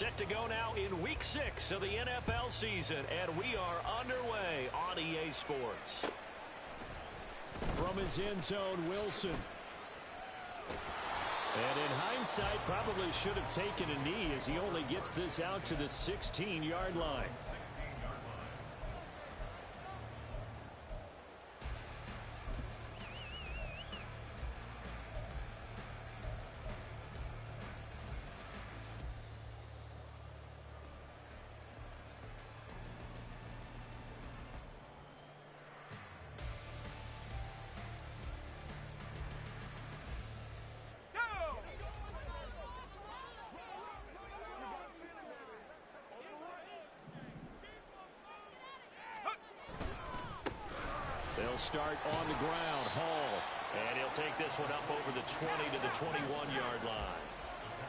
Set to go now in Week 6 of the NFL season, and we are underway on EA Sports. From his end zone, Wilson. And in hindsight, probably should have taken a knee as he only gets this out to the 16-yard line. They'll start on the ground. Hall. And he'll take this one up over the 20 to the 21-yard line.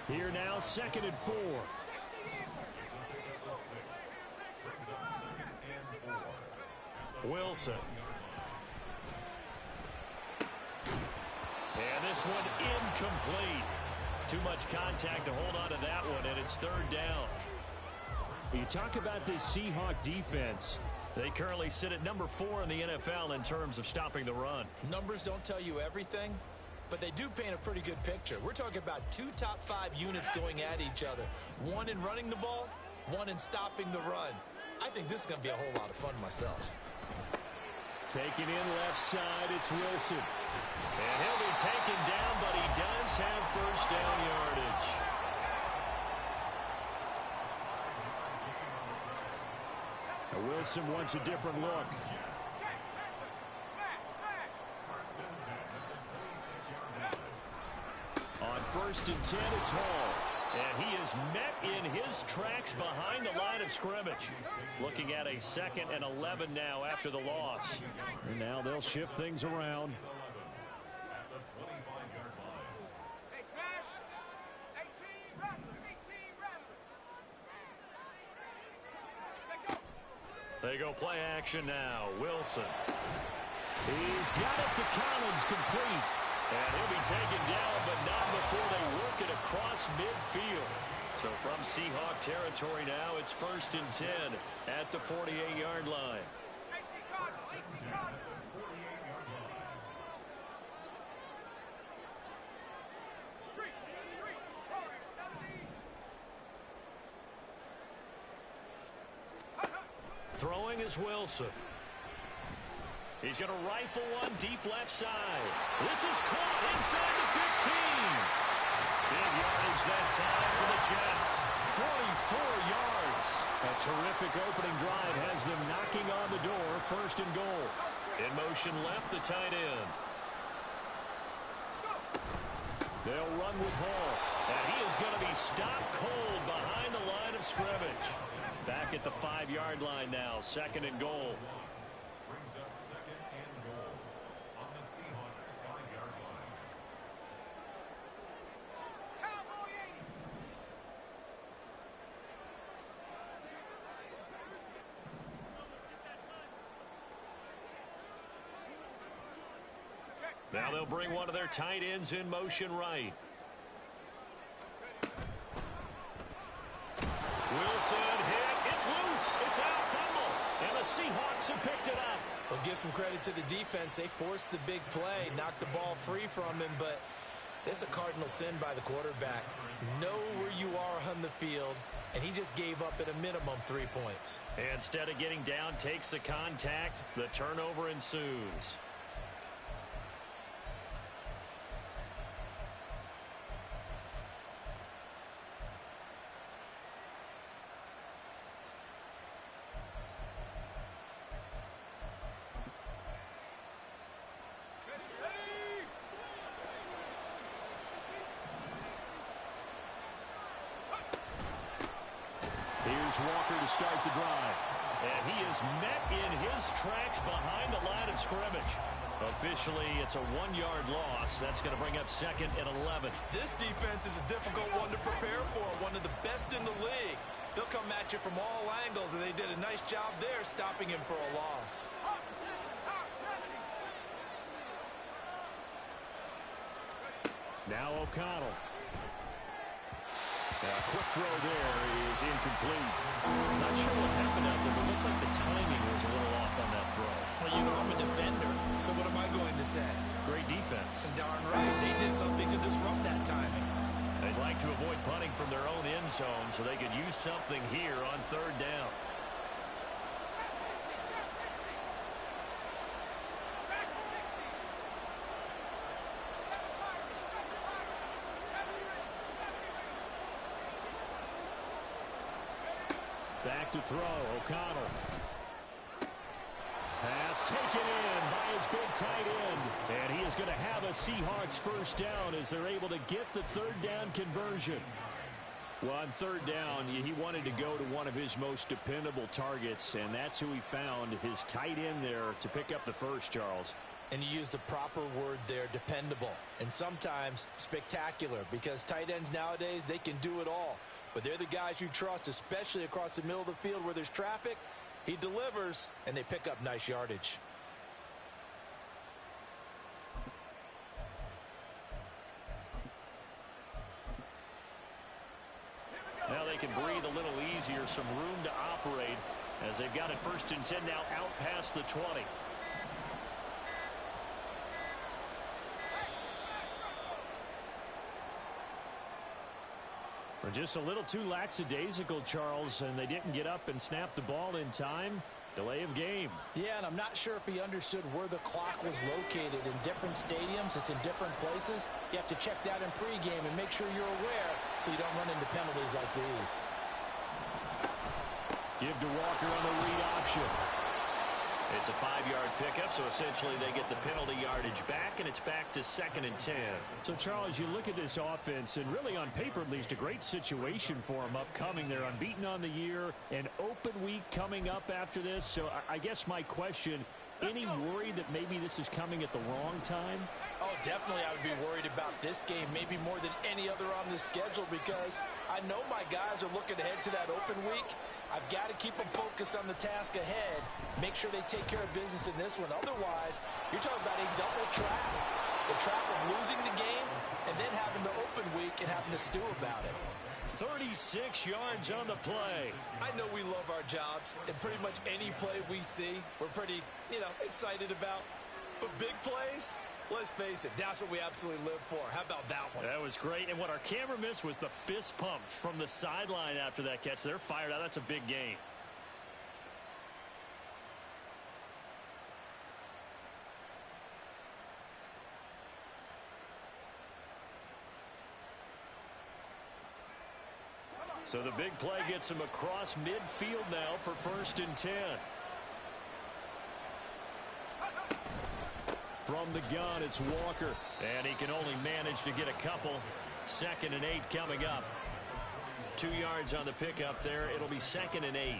Here now, 2nd and 4. Wilson. And this one incomplete. Too much contact to hold on to that one, and it's 3rd down. You talk about this Seahawk defense. They currently sit at number 4 in the NFL in terms of stopping the run. Numbers don't tell you everything, but they do paint a pretty good picture. We're talking about 2 top 5 units going at each other. One in running the ball, one in stopping the run. I think this is going to be a whole lot of fun myself. Taking in left side, it's Wilson. And he'll be taken down, but he does have 1st down yardage. Wilson wants a different look. On 1st and 10, it's Hall. And he is met in his tracks behind the line of scrimmage. Looking at a 2nd and 11 now after the loss. And now they'll shift things around. They go play action now. Wilson. He's got it to Collins, complete. And he'll be taken down, but not before they work it across midfield. So from Seahawk territory now, it's 1st and 10 at the 48-yard line. Throwing is Wilson. He's going to rifle one deep left side. This is caught inside the 15. Big yardage that time for the Jets. 44 yards. A terrific opening drive has them knocking on the door. 1st and goal. In motion left, the tight end. They'll run with Hall. And he is going to be stopped cold behind the line of scrimmage. Back at the 5-yard line now, 2nd and goal. Brings up 2nd and goal on the Seahawks 5-yard line. Now they'll bring one of their tight ends in motion right. Wilson hit. It's loose. It's out, fumble. And the Seahawks have picked it up. Well, give some credit to the defense. They forced the big play, knocked the ball free from him, but it's a cardinal sin by the quarterback. Know where you are on the field, and he just gave up at a minimum 3 points. Instead of getting down, takes the contact. The turnover ensues. Walker to start the drive. And he is met in his tracks behind the line of scrimmage. Officially, it's a 1-yard loss. That's going to bring up 2nd and 11. This defense is a difficult one to prepare for, one of the best in the league. They'll come at you from all angles, and they did a nice job there stopping him for a loss. Now O'Connell. Quick throw there is incomplete. Not sure what happened out there, but it looked like the timing was a little off on that throw. Well, you know, I'm a defender, so what am I going to say? Great defense. Darn right. They did something to disrupt that timing. They'd like to avoid punting from their own end zone so they could use something here on third down. Back to throw, O'Connell. Pass taken in by his big tight end. And he is going to have a Seahawks first down as they're able to get the third down conversion. Well, on third down, he wanted to go to one of his most dependable targets, and that's who he found, his tight end there, to pick up the first, Charles. And you use the proper word there, dependable. And sometimes spectacular, because tight ends nowadays, they can do it all. But they're the guys you trust, especially across the middle of the field where there's traffic. He delivers, and they pick up nice yardage. Now they can breathe a little easier, some room to operate as they've got it 1st and 10 now out past the 20. We're just a little too lackadaisical, Charles, and they didn't get up and snap the ball in time. Delay of game. Yeah, and I'm not sure if he understood where the clock was located. In different stadiums, it's in different places. You have to check that in pregame and make sure you're aware so you don't run into penalties like these. Give to Walker on the read option. It's a 5-yard pickup, so essentially they get the penalty yardage back, and it's back to 2nd and 10. So, Charles, you look at this offense, and really on paper at least, a great situation for them upcoming. They're unbeaten on the year, an open week coming up after this. So I guess my question, any worry that maybe this is coming at the wrong time? Oh, definitely I would be worried about this game, maybe more than any other on the schedule, because I know my guys are looking ahead to that open week. I've got to keep them focused on the task ahead, make sure they take care of business in this one. Otherwise, you're talking about a double trap. The trap of losing the game and then having the open week and having to stew about it. 36 yards on the play. I know we love our jobs, and pretty much any play we see, we're pretty, excited about. But big plays, let's face it, that's what we absolutely live for. How about that one? That was great, and what our camera missed was the fist pump from the sideline after that catch. They're fired out. That's a big gain. So the big play gets him across midfield now for 1st and 10. From the gun, it's Walker. And he can only manage to get a couple. 2nd and 8 coming up. 2 yards on the pickup there. It'll be 2nd and 8.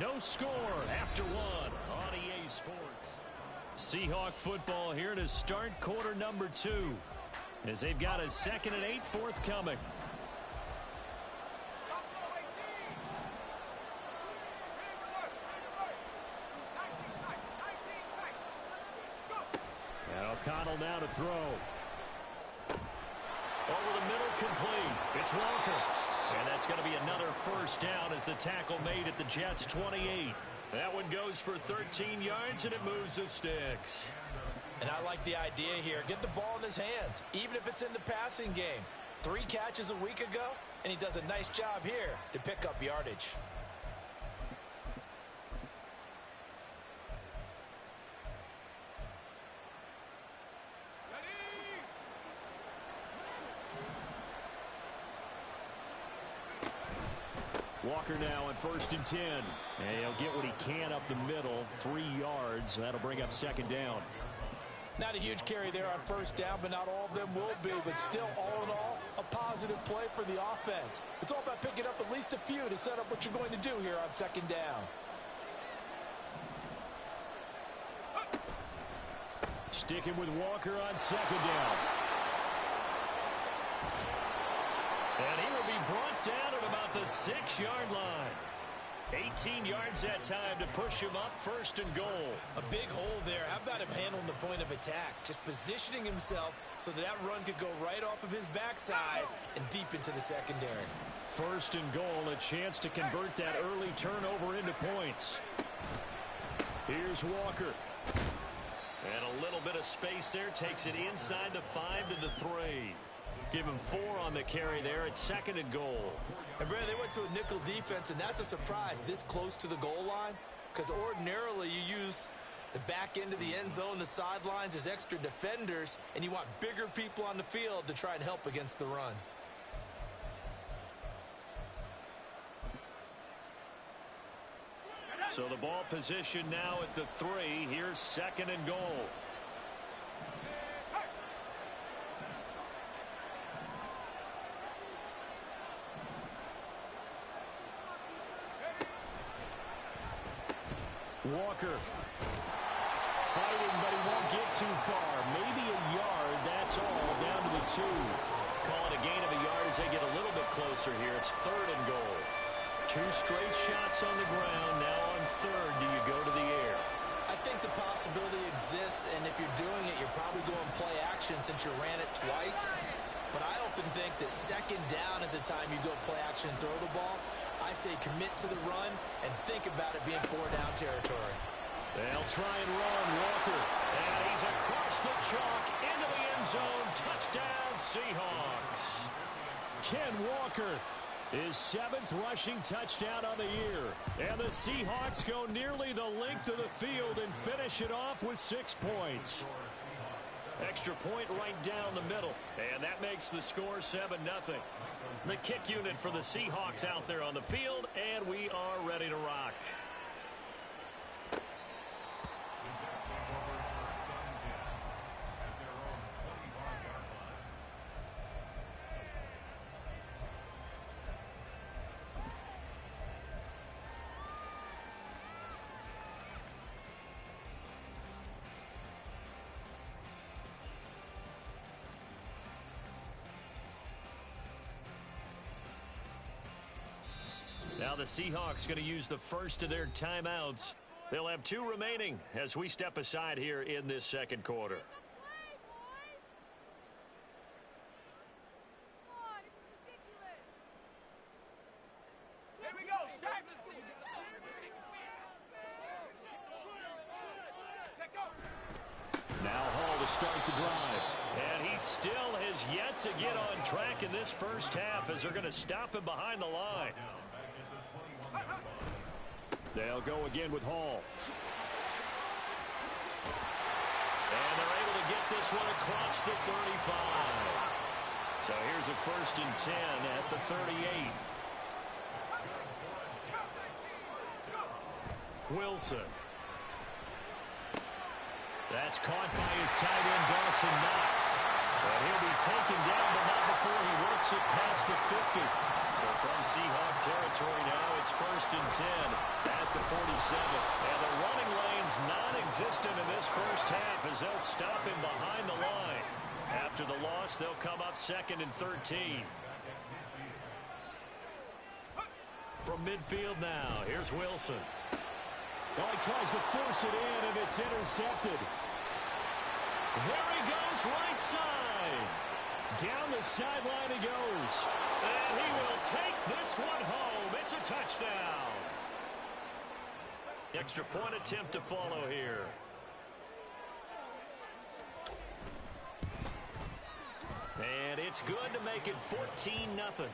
No score after one on EA Sports. Seahawk football here to start quarter number 2 as they've got a 2nd and 8 forthcoming. And O'Connell now to throw. Over the middle, complete. It's Walker. And that's going to be another first down as the tackle made at the Jets' 28. That one goes for 13 yards, and it moves the sticks. And I like the idea here. Get the ball in his hands, even if it's in the passing game. 3 catches a week ago, and he does a nice job here to pick up yardage. Walker now on 1st and 10. And he'll get what he can up the middle. 3 yards. That'll bring up 2nd down. Not a huge carry there on 1st down, but not all of them will be. But still, all in all, a positive play for the offense. It's all about picking up at least a few to set up what you're going to do here on 2nd down. Sticking with Walker on 2nd down. And he will be brought down at about the 6-yard line. 18 yards that time to push him up, 1st and goal. A big hole there. How about him handling the point of attack? Just positioning himself so that run could go right off of his backside and deep into the secondary. 1st and goal, a chance to convert that early turnover into points. Here's Walker. And a little bit of space there, takes it inside the 5 to the 3. Give him 4 on the carry there at 2nd and goal. And Brad, they went to a nickel defense, and that's a surprise this close to the goal line, because ordinarily you use the back end of the end zone, the sidelines as extra defenders, and you want bigger people on the field to try and help against the run. So the ball position now at the 3. Here's 2nd and goal. Walker fighting, but he won't get too far. Maybe a yard, that's all, down to the 2. Call it a gain of a yard as they get a little bit closer here. It's 3rd and goal. 2 straight shots on the ground. Now on 3rd, do you go to the air? I think the possibility exists, and if you're doing it, you're probably going play action since you ran it twice. But I often think that 2nd down is a time you go play action and throw the ball. I say commit to the run and think about it being 4-down territory. They'll try and run Walker. And he's across the chalk into the end zone. Touchdown, Seahawks. Ken Walker, his 7th rushing touchdown of the year. And the Seahawks go nearly the length of the field and finish it off with 6 points. Extra point right down the middle. And that makes the score 7-0. The kick unit for the Seahawks out there on the field, and we are ready to rock. Now the Seahawks going to use the first of their timeouts. They'll have 2 remaining as we step aside here in this 2nd quarter. Now Hall to start the drive. And he still has yet to get on track in this first half as they're going to stop him behind the line. They'll go again with Hall. And they're able to get this one across the 35. So here's a 1st and 10 at the 38. Wilson. That's caught by his tight end, Dawson Knox. And he'll be taken down, but not before he works it past the 50. So from Seahawk territory now, it's 1st and 10 at the 47. And the running lane's non-existent in this first half as they'll stop him behind the line. After the loss, they'll come up 2nd and 13. From midfield now, here's Wilson. Oh, he tries to force it in, and it's intercepted. There he goes, right side. Down the sideline he goes. And he will take this one home. It's a touchdown. Extra point attempt to follow here. And it's good to make it 14-0.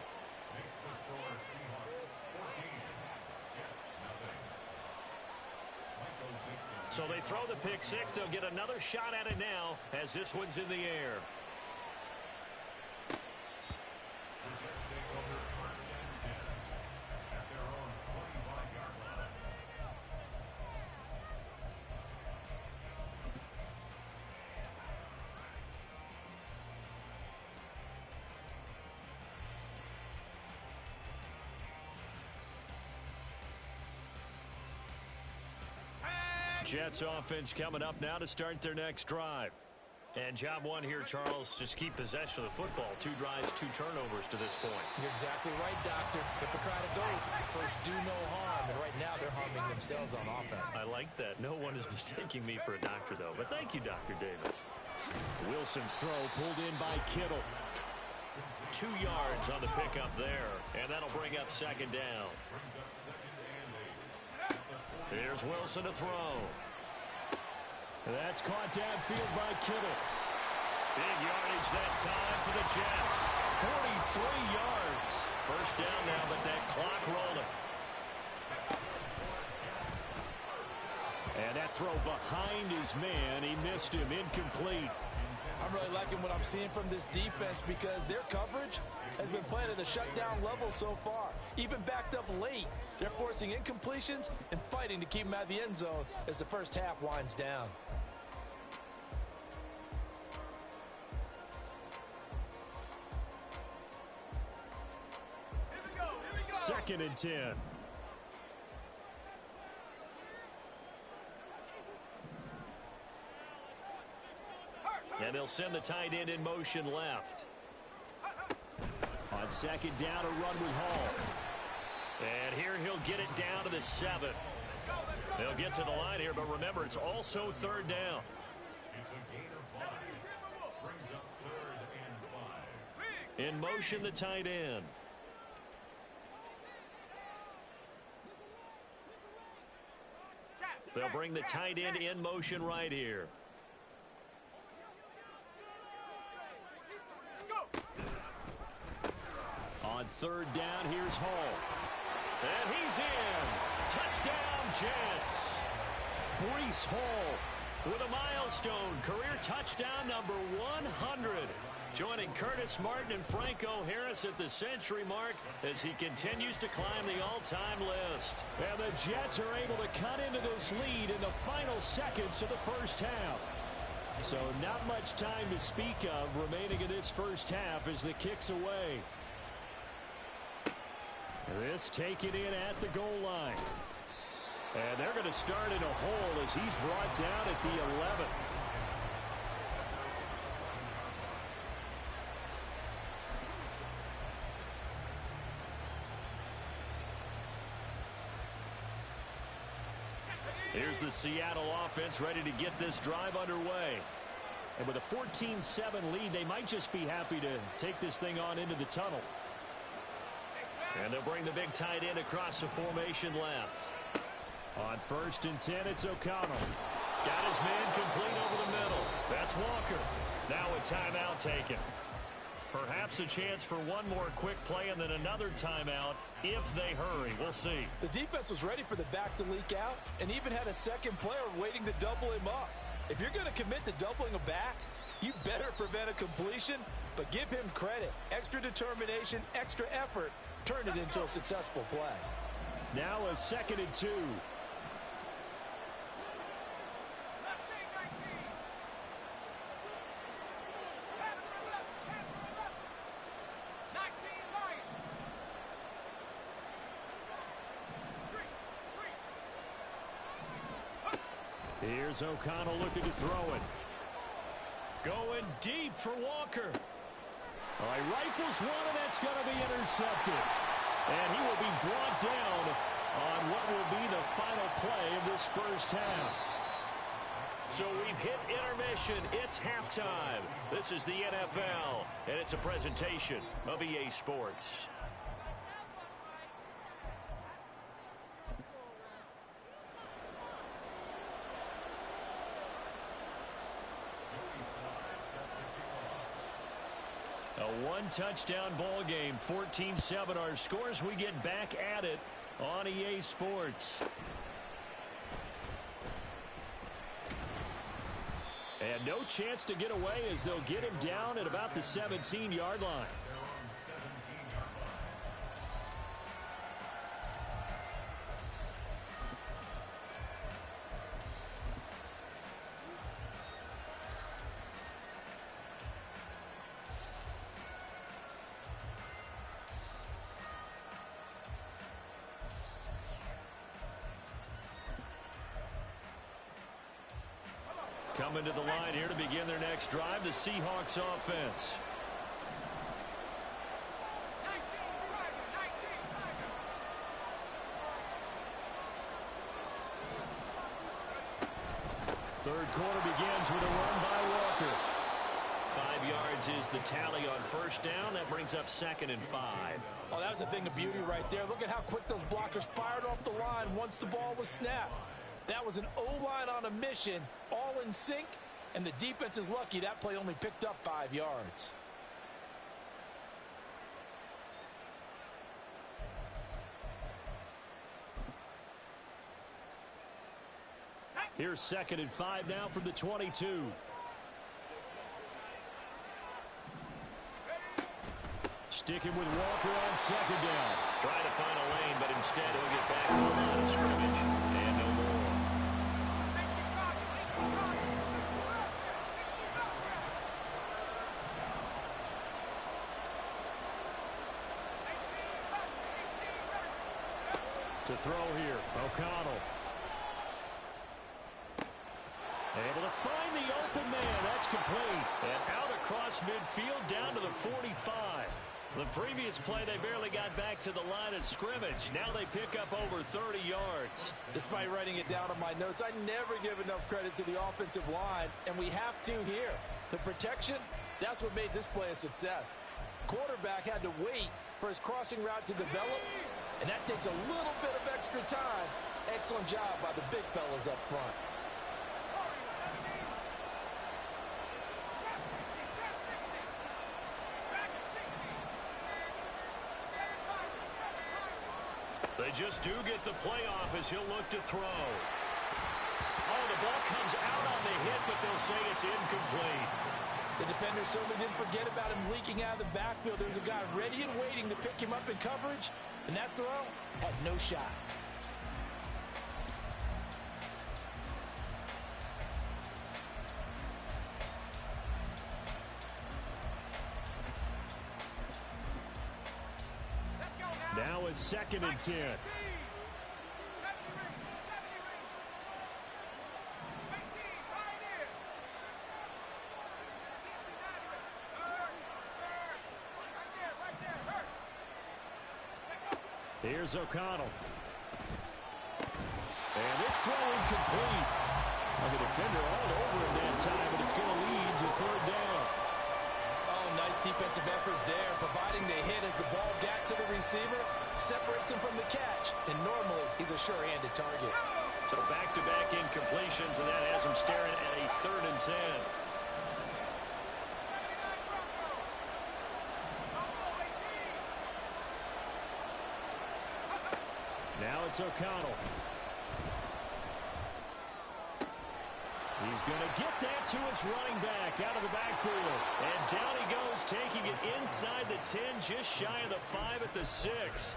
So they throw the pick 6. They'll get another shot at it now as this one's in the air. Jets offense coming up now to start their next drive. And job one here, Charles, just keep possession of the football. 2 drives, 2 turnovers to this point. You're exactly right, Doctor. Hippocratic oath. First, do no harm. And right now, they're harming themselves on offense. I like that. No one is mistaking me for a doctor, though. But thank you, Dr. Davis. Wilson's throw pulled in by Kittle. 2 yards on the pickup there. And that'll bring up second down. Here's Wilson to throw. That's caught downfield by Kittle. Big yardage that time for the Jets. 43 yards. First down now, but that clock rolling. And that throw behind his man. He missed him. Incomplete. I'm really liking what I'm seeing from this defense because their coverage has been playing at a shutdown level so far. Even backed up late, they're forcing incompletions and fighting to keep them out of the end zone as the first half winds down. Second and 10. And they'll send the tight end in motion left. On second down, a run with Hall. And here he'll get it down to the 7. They'll get to the line here, but remember, it's also third down. It's a gain of 5. Brings up 3rd and 5. In motion, the tight end. They'll bring the tight end in motion right here. On third down, here's Hall. And he's in. Touchdown, Jets. Breece Hall with a milestone career touchdown number 100. Joining Curtis Martin and Franco Harris at the century mark as he continues to climb the all-time list. And the Jets are able to cut into this lead in the final seconds of the first half. So not much time to speak of remaining in this first half as the kick's away. This taken in at the goal line. And they're going to start in a hole as he's brought down at the 11. Here's the Seattle offense ready to get this drive underway. And with a 14-7 lead, they might just be happy to take this thing on into the tunnel. And they'll bring the big tight end across the formation left. On 1st and 10, it's O'Connell. Got his man complete over the middle. That's Walker. Now a timeout taken. Perhaps a chance for one more quick play and then another timeout if they hurry. We'll see. The defense was ready for the back to leak out and even had a second player waiting to double him up. If you're going to commit to doubling a back, you better prevent a completion, but give him credit. Extra determination, extra effort, turn it into a successful play. Now a 2nd and 2. Here's O'Connell looking to throw it. Going deep for Walker. All right, rifles one, and that's going to be intercepted. And he will be brought down on what will be the final play of this first half. So we've hit intermission. It's halftime. This is the NFL, and it's a presentation of EA Sports. A one-touchdown ball game, 14-7 our scores. We get back at it on EA Sports. And no chance to get away as they'll get him down at about the 17-yard line. Coming to the line here to begin their next drive, the Seahawks offense. Third quarter begins with a run by Walker. 5 yards is the tally on first down. That brings up 2nd and 5. Oh, that was a thing of beauty right there. Look at how quick those blockers fired off the line once the ball was snapped. That was an O-line on a mission, all in sync, and the defense is lucky that play only picked up 5 yards. Here's 2nd and 5 now from the 22. Sticking with Walker on 2nd down. Trying to find a lane, but instead he'll get back to the line of scrimmage. And no more. To throw here, O'Connell. Able to find the open man. That's complete. And out across midfield down to the 45. The previous play, they barely got back to the line of scrimmage. Now they pick up over 30 yards. Despite writing it down on my notes, I never give enough credit to the offensive line, and we have to here. The protection, that's what made this play a success. Quarterback had to wait for his crossing route to develop, and that takes a little bit of extra time. Excellent job by the big fellas up front. They just do get the playoff as he'll look to throw. Oh, the ball comes out on the hit, but they'll say it's incomplete. The defender certainly didn't forget about him leaking out of the backfield. There was a guy ready and waiting to pick him up in coverage, and that throw had no shot. Now is 2nd and 10. Here's O'Connell. And this throw incomplete. The defender all over him that time, but it's going to lead to 3rd down. Oh, nice defensive effort there, providing the hit as the ball got to the receiver, separates him from the catch, and normally he's a sure-handed target. So back-to-back incompletions, and that has him staring at a 3rd and 10. Now it's O'Connell. He's going to get that to his running back out of the backfield. And down he goes, taking it inside the 10, just shy of the 5 at the 6.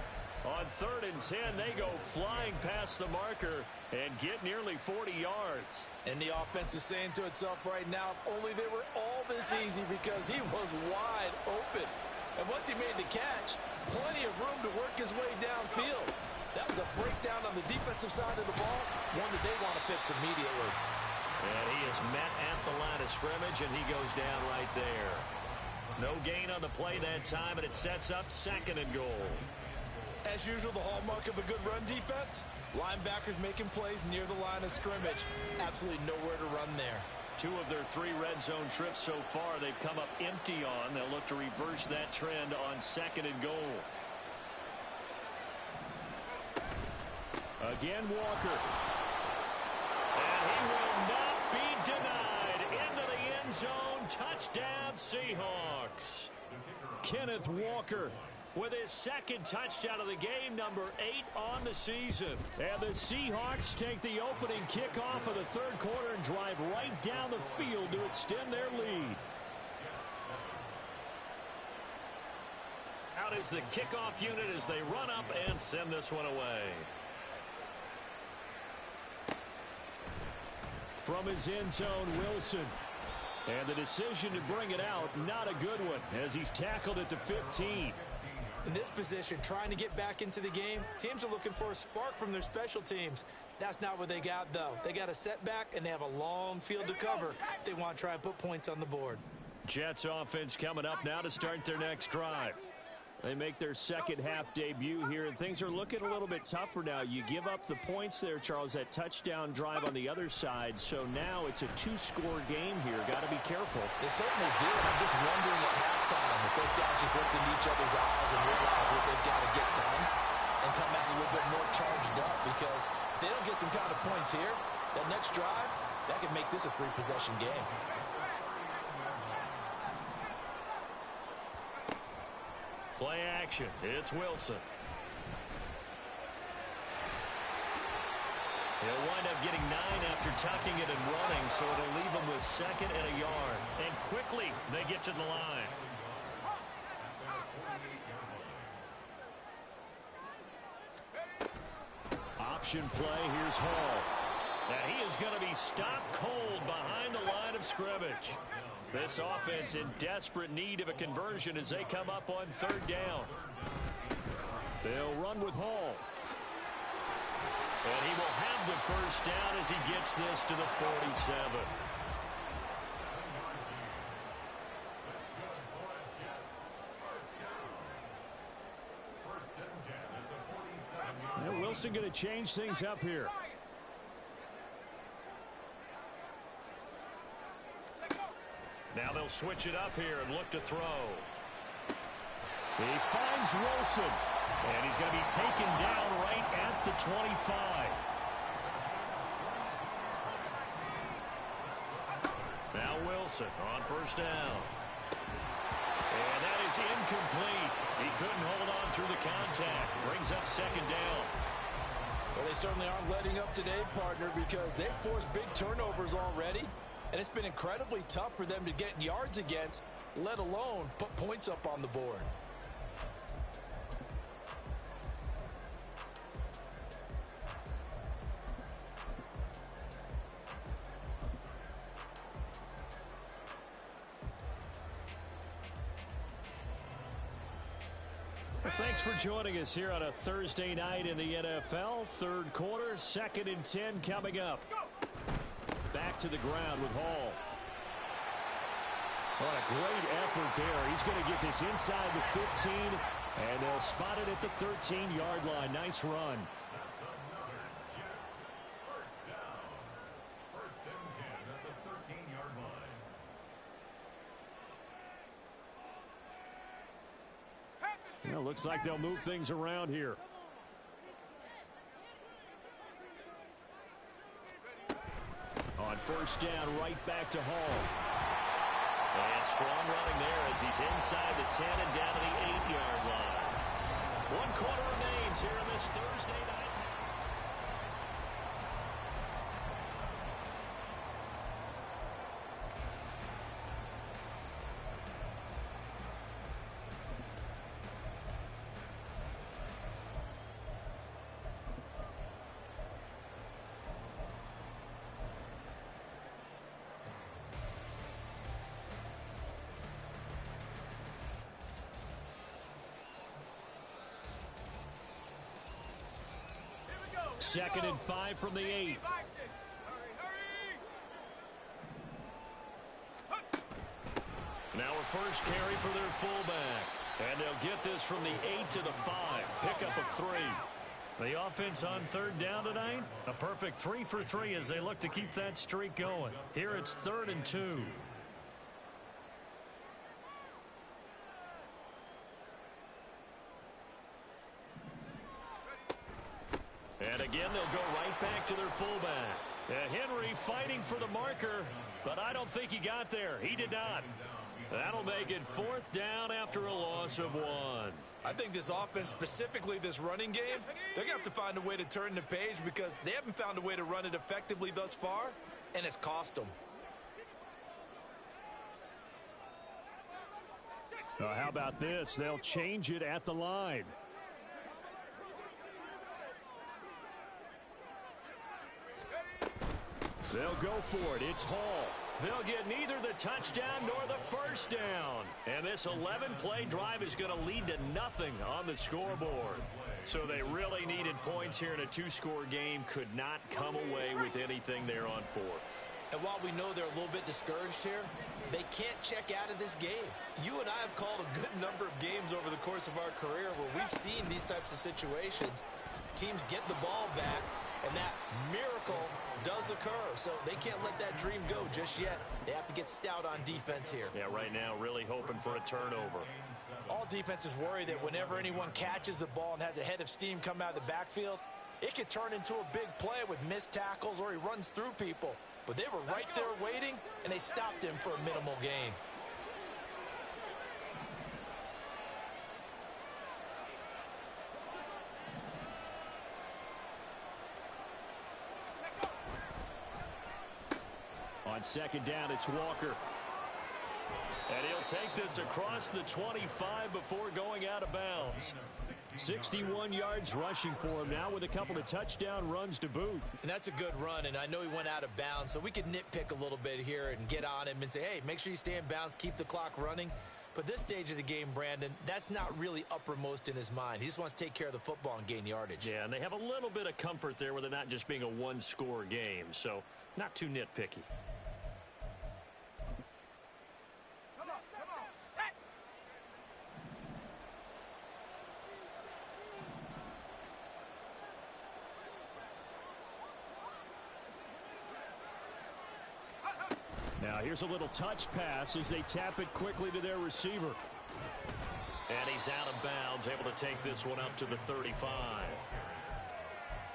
On 3rd and 10, they go flying past the marker and get nearly 40 yards. And the offense is saying to itself right now, if only they were all this easy, because he was wide open. And once he made the catch, plenty of room to work his way downfield. That was a breakdown on the defensive side of the ball, one that they want to fix immediately. And he is met at the line of scrimmage, and he goes down right there. No gain on the play that time, and it sets up 2nd and goal. As usual, the hallmark of a good run defense, linebackers making plays near the line of scrimmage. Absolutely nowhere to run there. 2 of their 3 red zone trips so far, they've come up empty on. They'll look to reverse that trend on 2nd and goal. Again, Walker. And he will not be denied. Into the end zone. Touchdown, Seahawks. Kenneth Walker with his 2nd touchdown of the game, number 8 on the season. And the Seahawks take the opening kickoff of the 3rd quarter and drive right down the field to extend their lead. Out is the kickoff unit as they run up and send this one away. From his end zone, Wilson. And the decision to bring it out, not a good one, as he's tackled at the 15. In this position, trying to get back into the game, teams are looking for a spark from their special teams. That's not what they got, though. They got a setback, and they have a long field to cover if they want to try and put points on the board. Jets offense coming up now to start their next drive. They make their second half debut here, and things are looking a little bit tougher now. You give up the points there, Charles, that touchdown drive on the other side. So now it's a two-score game here. Got to be careful. They certainly do. I'm just wondering at halftime if those guys just looked into each other's eyes and realize what they've got to get done and come out a little bit more charged up, because if they don't get some kind of points here, that next drive, that could make this a three-possession game. Play action. It's Wilson. He'll wind up getting 9 after tucking it and running, so it'll leave him with second and a yard. And quickly, they get to the line. Option play. Here's Hall. And he is going to be stopped cold behind the line of scrimmage. This offense in desperate need of a conversion as they come up on third down. They'll run with Hall. And he will have the first down as he gets this to the 47. And Wilson going to change things up here. Now they'll switch it up here and look to throw. He finds Wilson. And he's going to be taken down right at the 25. Now Wilson on first down. And that is incomplete. He couldn't hold on through the contact. Brings up second down. Well, they certainly aren't letting up today, partner, because they've forced big turnovers already. And it's been incredibly tough for them to get yards against, let alone put points up on the board. Thanks for joining us here on a Thursday night in the NFL. Third quarter, 2nd and 10 coming up. Back to the ground with Hall. What a great effort there. He's going to get this inside the 15, and they'll spot it at the 13-yard line. Nice run. That's another Jets first down. First and 10 at the 13-yard line. Well, looks like they'll move things around here. On first down, right back to Hall. And strong running there as he's inside the 10 and down to the 8-yard line. 1 quarter remains here in this Thursday night. Second and 5 from the 8. Now a first carry for their fullback. And they'll get this from the 8 to the 5. Pick up a 3. The offense on third down tonight, a perfect 3 for 3 as they look to keep that streak going. Here it's 3rd and 2. And again, they'll go right back to their fullback. Henry fighting for the marker, but I don't think he got there. He did not. That'll make it 4th down after a loss of 1. I think this offense, specifically this running game, they're going to have to find a way to turn the page because they haven't found a way to run it effectively thus far, and it's cost them. How about this? They'll change it at the line. They'll go for it. It's Hall. They'll get neither the touchdown nor the first down. And this 11-play drive is going to lead to nothing on the scoreboard. So they really needed points here in a two-score game. Could not come away with anything there on fourth. And while we know they're a little bit discouraged here, they can't check out of this game. You and I have called a good number of games over the course of our career where we've seen these types of situations. Teams get the ball back, and that miracle does occur. So they can't let that dream go just yet. They have to get stout on defense here. Yeah, right now really hoping for a turnover. All defenses worry that whenever anyone catches the ball and has a head of steam come out of the backfield, it could turn into a big play with missed tackles or he runs through people. But they were right there waiting, and they stopped him for a minimal gain. On second down, it's Walker. And he'll take this across the 25 before going out of bounds. 61 yards rushing for him now with a couple of touchdown runs to boot. And that's a good run, and I know he went out of bounds, so we could nitpick a little bit here and get on him and say, hey, make sure you stay in bounds, keep the clock running. But this stage of the game, Brandon, that's not really uppermost in his mind. He just wants to take care of the football and gain yardage. Yeah, and they have a little bit of comfort there with it not just being a one-score game, so not too nitpicky. Now here's a little touch pass as they tap it quickly to their receiver. And he's out of bounds, able to take this one up to the 35.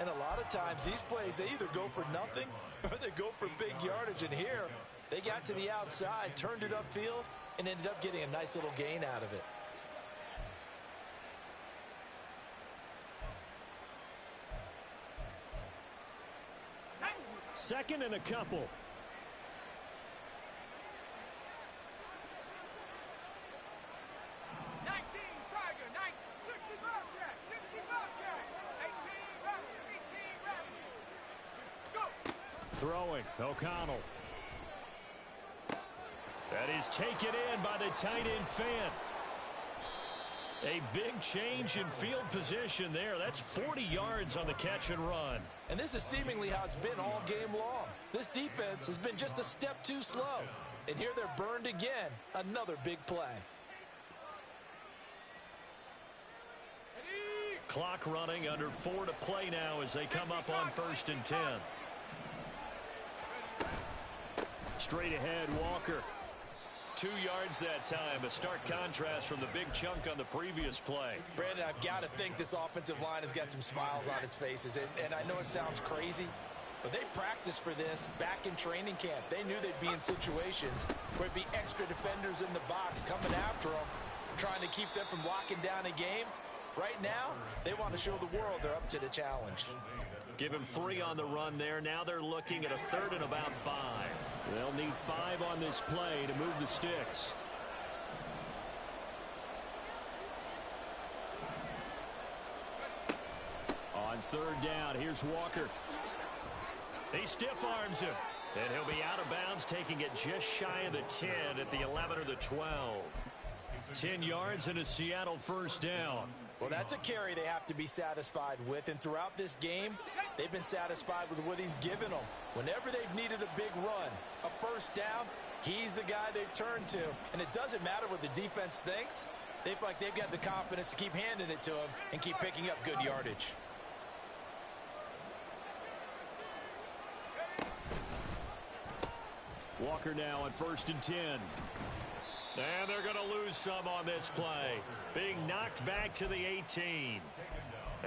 And a lot of times these plays, they either go for nothing or they go for big yardage. And here, they got to the outside, turned it upfield, and ended up getting a nice little gain out of it. Second and a couple. Throwing, O'Connell. That is taken in by the tight end Fant. A big change in field position there. That's 40 yards on the catch and run. And this is seemingly how it's been all game long. This defense has been just a step too slow. And here they're burned again. Another big play. Clock running, under 4 to play now as they come up on 1st and 10. Straight ahead, Walker. 2 yards that time. A stark contrast from the big chunk on the previous play. Brandon, I've got to think this offensive line has got some smiles on its faces. And I know it sounds crazy, but they practiced for this back in training camp. They knew they'd be in situations where it'd be extra defenders in the box coming after them, trying to keep them from locking down a game. Right now, they want to show the world they're up to the challenge. Give him 3 on the run there. Now they're looking at a 3rd and about 5. They'll need 5 on this play to move the sticks. On 3rd down, here's Walker. He stiff arms him. And he'll be out of bounds, taking it just shy of the 10 at the 11 or the 12. 10 yards and a Seattle 1st down. Well, that's a carry they have to be satisfied with. And throughout this game, they've been satisfied with what he's given them. Whenever they've needed a big run, a 1st down, he's the guy they've turned to. And it doesn't matter what the defense thinks. They feel like they've got the confidence to keep handing it to him and keep picking up good yardage. Walker now on 1st and 10. And they're going to lose some on this play. Being knocked back to the 18.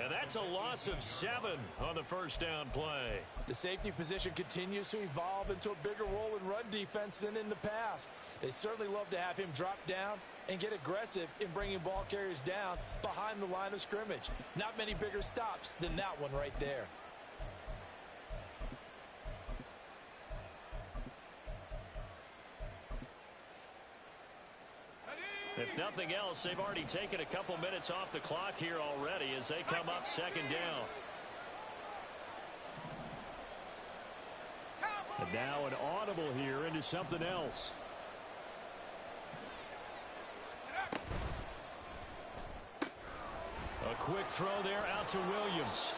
And that's a loss of 7 on the 1st down play. The safety position continues to evolve into a bigger role in run defense than in the past. They certainly love to have him drop down and get aggressive in bringing ball carriers down behind the line of scrimmage. Not many bigger stops than that one right there. If nothing else, they've already taken a couple minutes off the clock here already as they come up 2nd down. And now an audible here into something else. A quick throw there out to Williams.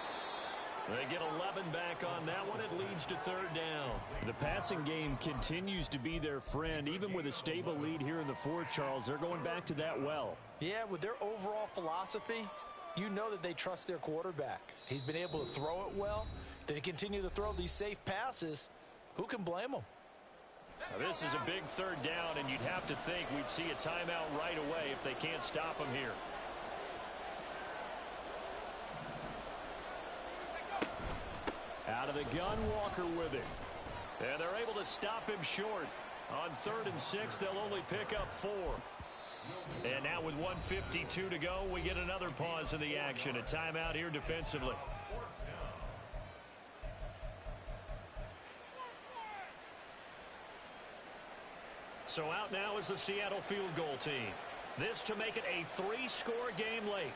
They get 11 back on that one. It leads to third down. The passing game continues to be their friend. Even with a stable lead here in the fourth, Charles, they're going back to that well. Yeah, with their overall philosophy, you know that they trust their quarterback. He's been able to throw it well. They continue to throw these safe passes. Who can blame them? Now, this is a big third down, and you'd have to think we'd see a timeout right away if they can't stop him here. Out of the gun, Walker with it. And they're able to stop him short. On 3rd and 6, they'll only pick up 4. And now with 1:52 to go, we get another pause in the action. A timeout here defensively. So out now is the Seattle field goal team. This to make it a 3-score game late.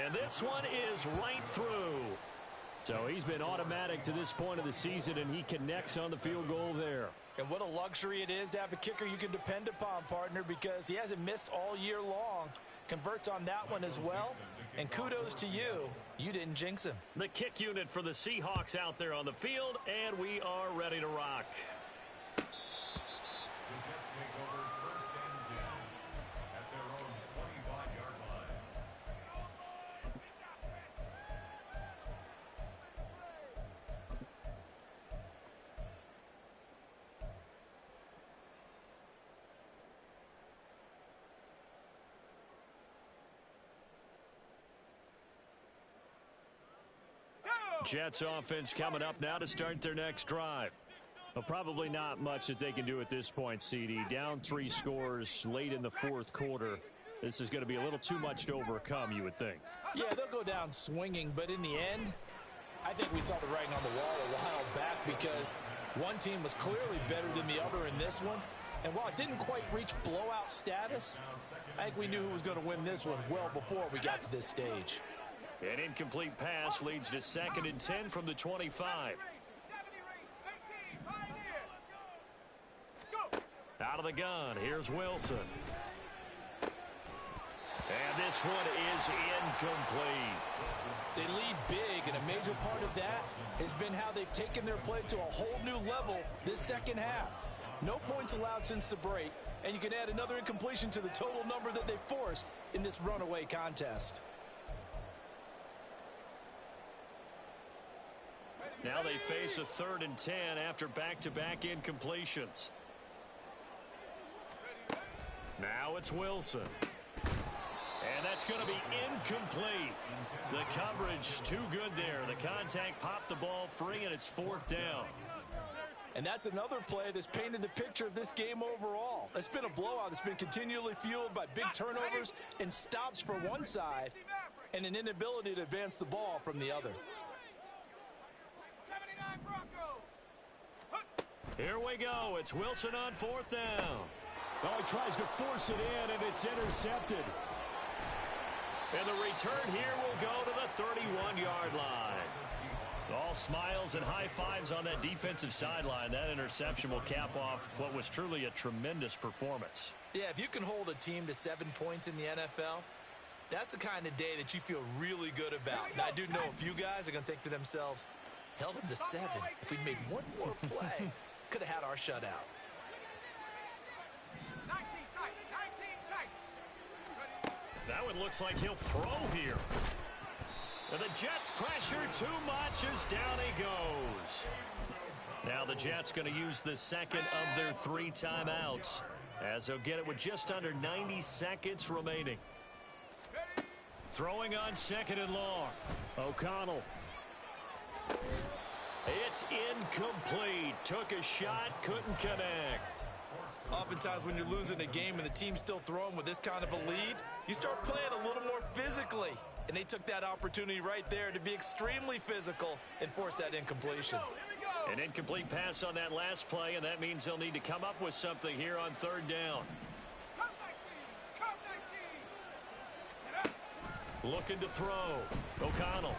And this one is right through. So he's been automatic to this point of the season, and he connects on the field goal there. And what a luxury it is to have a kicker you can depend upon, partner, because he hasn't missed all year long. Converts on that one as well. And kudos to you. You didn't jinx him. The kick unit for the Seahawks out there on the field, and we are ready to rock. The Jets take over 1st and 10 at their own 25-yard line. Jets offense coming up now to start their next drive. Well, probably not much that they can do at this point, CD. Down 3 scores late in the fourth quarter. This is going to be a little too much to overcome, you would think. Yeah, they'll go down swinging, but in the end, I think we saw the writing on the wall a while back because one team was clearly better than the other in this one. And while it didn't quite reach blowout status, I think we knew who was going to win this one well before we got to this stage. An incomplete pass leads to 2nd and 10 from the 25. Out of the gun, here's Wilson. And this one is incomplete. They lead big, and a major part of that has been how they've taken their play to a whole new level this second half. No points allowed since the break, and you can add another incompletion to the total number that they forced in this runaway contest. Now they face a 3rd and 10 after back-to-back incompletions. Now it's Wilson. And that's going to be incomplete. The coverage too good there. The contact popped the ball free, and it's 4th down. And that's another play that's painted the picture of this game overall. It's been a blowout. It's been continually fueled by big turnovers and stops for one side and an inability to advance the ball from the other. Here we go. It's Wilson on 4th down. Oh, he tries to force it in, and it's intercepted. And the return here will go to the 31-yard line. All smiles and high fives on that defensive sideline. That interception will cap off what was truly a tremendous performance. Yeah, if you can hold a team to 7 points in the NFL, that's the kind of day that you feel really good about. And I do know a few guys are going to think to themselves, held them to 7. If we'd made one more play, could have had our shutout. 19 tight, 19 tight. That one looks like he'll throw here. And the Jets pressure too much as down he goes. Now the Jets going to use the second of their 3 timeouts as they'll get it with just under 90 seconds remaining. Throwing on 2nd and long. O'Connell. It's incomplete. Took a shot, couldn't connect. Oftentimes when you're losing a game and the team's still throwing with this kind of a lead, you start playing a little more physically. And they took that opportunity right there to be extremely physical and force that incompletion. An incomplete pass on that last play, and that means they'll need to come up with something here on 3rd down. Looking to throw. O'Connell.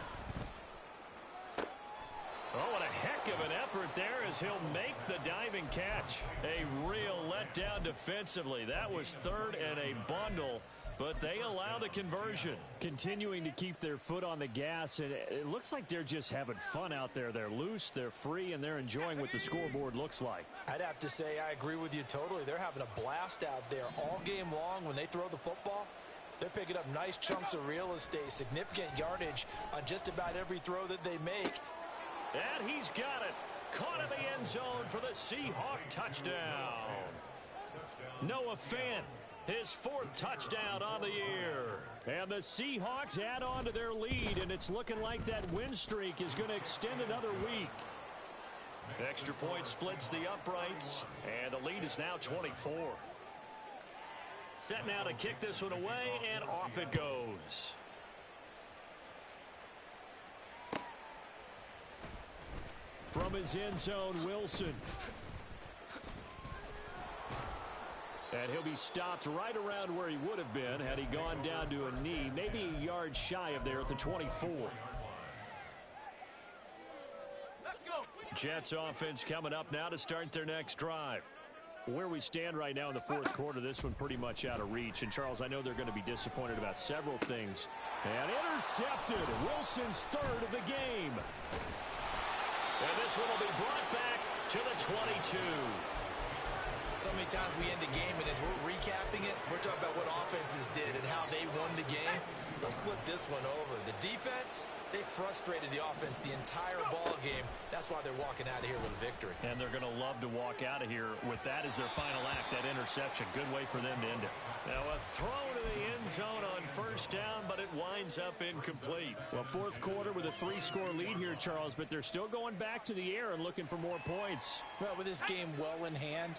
as he'll make the diving catch. A real letdown defensively. That was third and a bundle, but they allow the conversion. Continuing to keep their foot on the gas, and it looks like they're just having fun out there. They're loose, they're free, and they're enjoying what the scoreboard looks like. I'd have to say I agree with you totally. They're having a blast out there all game long when they throw the football. They're picking up nice chunks of real estate, significant yardage on just about every throw that they make. And he's got it. Caught in the end zone for the Seahawk touchdown. Noah Fant, his fourth touchdown on the year. And the Seahawks add on to their lead, and it's looking like that win streak is going to extend another week. Extra point splits the uprights, and the lead is now 24. Set now to kick this one away, and off it goes. From his end zone, Wilson. And he'll be stopped right around where he would have been had he gone down to a knee, maybe a yard shy of there at the 24. Let's go. Jets offense coming up now to start their next drive. Where we stand right now in the fourth quarter, this one pretty much out of reach. And, Charles, I know they're going to be disappointed about several things. And intercepted. Wilson's third of the game. And this one will be brought back to the 22. So many times we end the game, and as we're recapping it, we're talking about what offenses did and how they won the game. Let's flip this one over. The defense, they frustrated the offense the entire ball game. That's why they're walking out of here with a victory. And they're going to love to walk out of here with that as their final act, that interception. Good way for them to end it. Now a throw to the end zone on first down, but it winds up incomplete. Well, fourth quarter with a 3-score lead here, Charles, but they're still going back to the air and looking for more points. Well, with this game well in hand,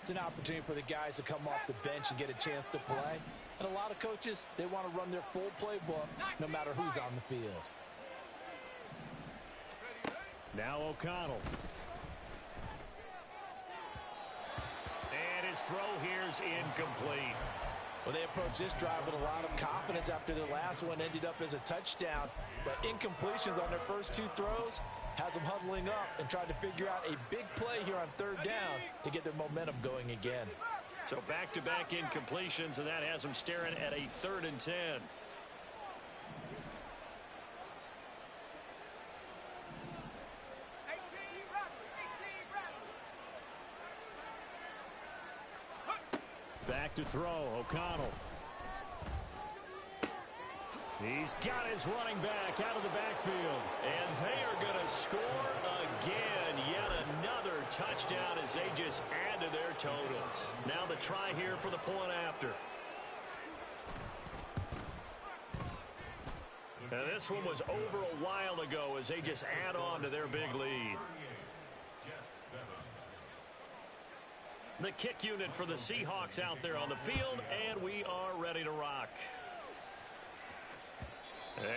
it's an opportunity for the guys to come off the bench and get a chance to play. And a lot of coaches, they want to run their full playbook no matter who's on the field. Now O'Connell. And his throw here's incomplete. Well, they approached this drive with a lot of confidence after their last one ended up as a touchdown. But incompletions on their first two throws has them huddling up and trying to figure out a big play here on third down to get their momentum going again. So back-to-back incompletions, and that has them staring at a 3rd and 10. Back to throw, O'Connell. He's got his running back out of the backfield. And they are going to score again. Yet another touchdown as they just add to their totals. Now the try here for the point after. And this one was over a while ago as they just add on to their big lead. The kick unit for the Seahawks out there on the field, and we are ready to rock.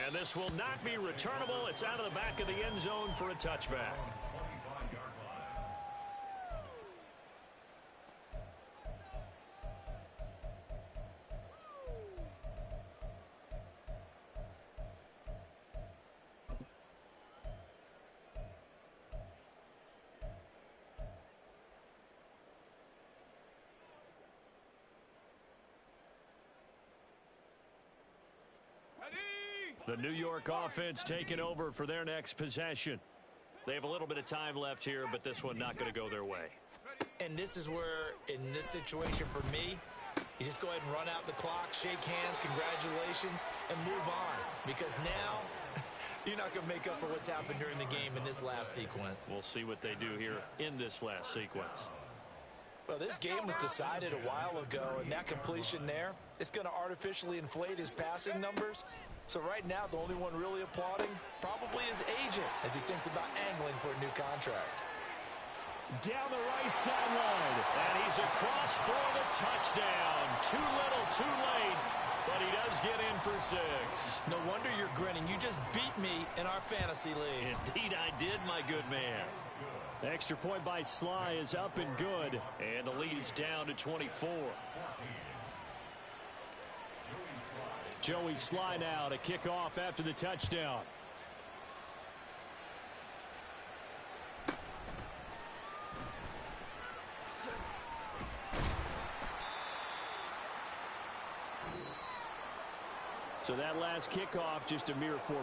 And this will not be returnable. It's out of the back of the end zone for a touchback. The New York offense taking over for their next possession. They have a little bit of time left here, but this one not going to go their way. And this is where, in this situation for me, you just go ahead and run out the clock, shake hands, congratulations, and move on. Because now, you're not going to make up for what's happened during the game in this last sequence. We'll see what they do here in this last sequence. Well, this game was decided a while ago, and that completion there, it's going to artificially inflate his passing numbers. So right now, the only one really applauding probably his agent as he thinks about angling for a new contract. Down the right sideline. And he's across for the touchdown. Too little, too late, but he does get in for 6. No wonder you're grinning. You just beat me in our fantasy league. Indeed, I did, my good man. The extra point by Sly is up and good. And the lead is down to 24. Joey Sly now to kick off after the touchdown. So that last kickoff, just a mere formality.